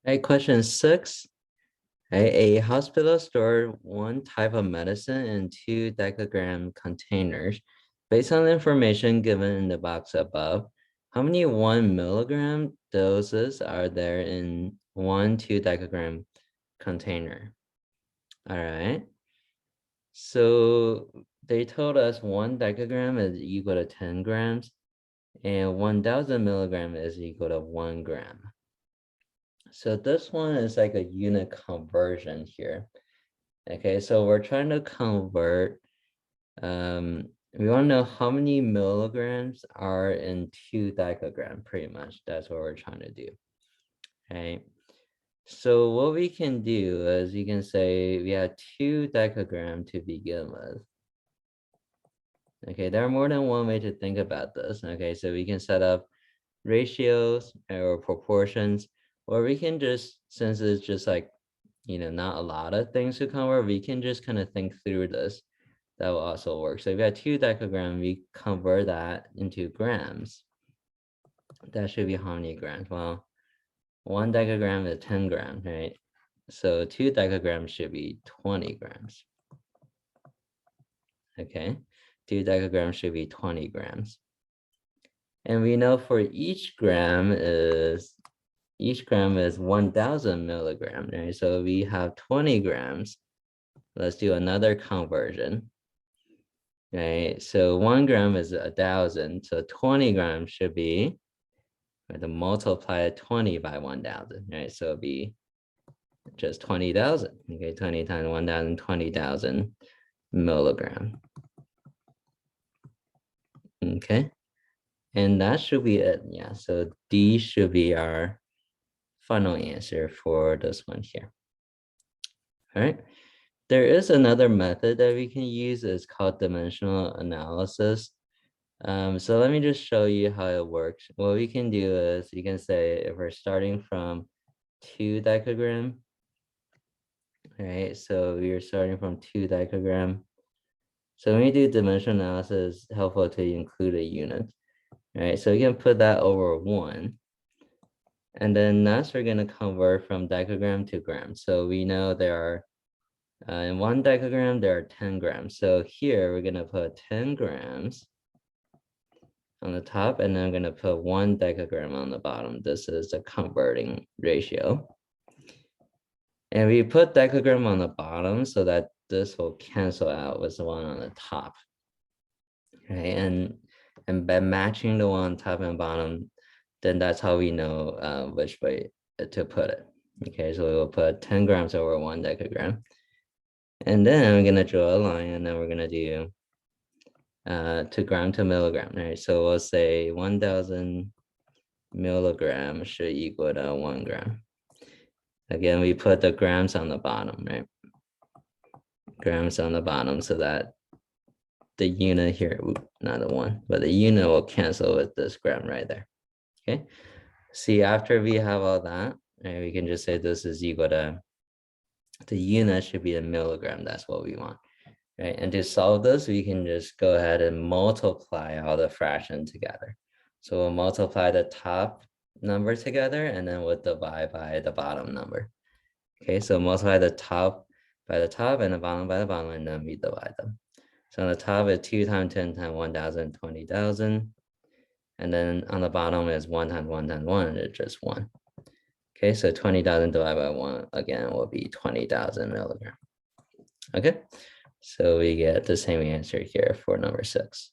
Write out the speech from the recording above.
right, question 6. Right, a hospital stored one type of medicine in 2 decagram containers. Based on the information given in the box above, how many 1 milligram doses are there in one 2 decagram container? All right. So they told us 1 decagram is equal to 10 grams and 1000 milligram is equal to 1 gram. So this one is like a unit conversion here. Okay, so we're trying to convert, we want to know how many milligrams are in 2 decagram, pretty much. That's what we're trying to do. Okay, so what we can do is you can say we have 2 decagram to begin with. Okay, there are more than one way to think about this. Okay, so we can set up ratios or proportions, or we can just, since it's just like, not a lot of things to convert, we can just kind of think through this. That will also work. So if we have 2 decagram, we convert that into grams. That should be how many grams? Well, 1 decagram is 10 grams, right? So 2 decagrams should be 20 grams. Okay, 2 decagrams should be 20 grams. And we know for each gram is 1000 milligrams, right? So we have 20 grams. Let's do another conversion. Right, so 1 gram is 1000, so 20 grams should be, to multiply 20 by 1000, right? So it'll be just 20,000. Okay, 20 times 1000, 20,000 milligram. Okay, and that should be it. Yeah, so D should be our final answer for this one here. All right. There is another method that we can use. It's called dimensional analysis. So let me just show you how it works. What we can do is you can say if we're starting from 2 decagram, right? So we are starting from 2 decagram. So when you do dimensional analysis, it's helpful to include a unit, right? So you can put that over 1. And then next we're gonna convert from decagram to gram. So we know there are, in 1 decagram, there are 10 grams. So here we're gonna put 10 grams on the top, and then I'm gonna put 1 decagram on the bottom. This is the converting ratio. And we put decagram on the bottom so that this will cancel out with the one on the top. Okay, and by matching the one on top and bottom, then that's how we know which way to put it. Okay, so we will put 10 grams over 1 decagram. And then I'm gonna draw a line, and then we're gonna do to gram to milligram, right? So we'll say 1000 milligrams should equal to 1 gram. Again, we put the grams on the bottom, right? Grams on the bottom so that the unit here, not the one, but the unit will cancel with this gram right there. Okay. See, after we have all that, right, we can just say this is equal to, the unit should be a milligram. That's what we want. Right. And to solve this, we can just go ahead and multiply all the fractions together. So we'll multiply the top number together, and then we'll divide by the bottom number. Okay, so multiply the top by the top and the bottom by the bottom, and then we divide them. So on the top is 2 times 10 times 1000, 20,000. And then on the bottom is 1 times 1 times 1, it's just 1. Okay, so 20,000 divided by 1, again, will be 20,000 milligrams. Okay, so we get the same answer here for number 6.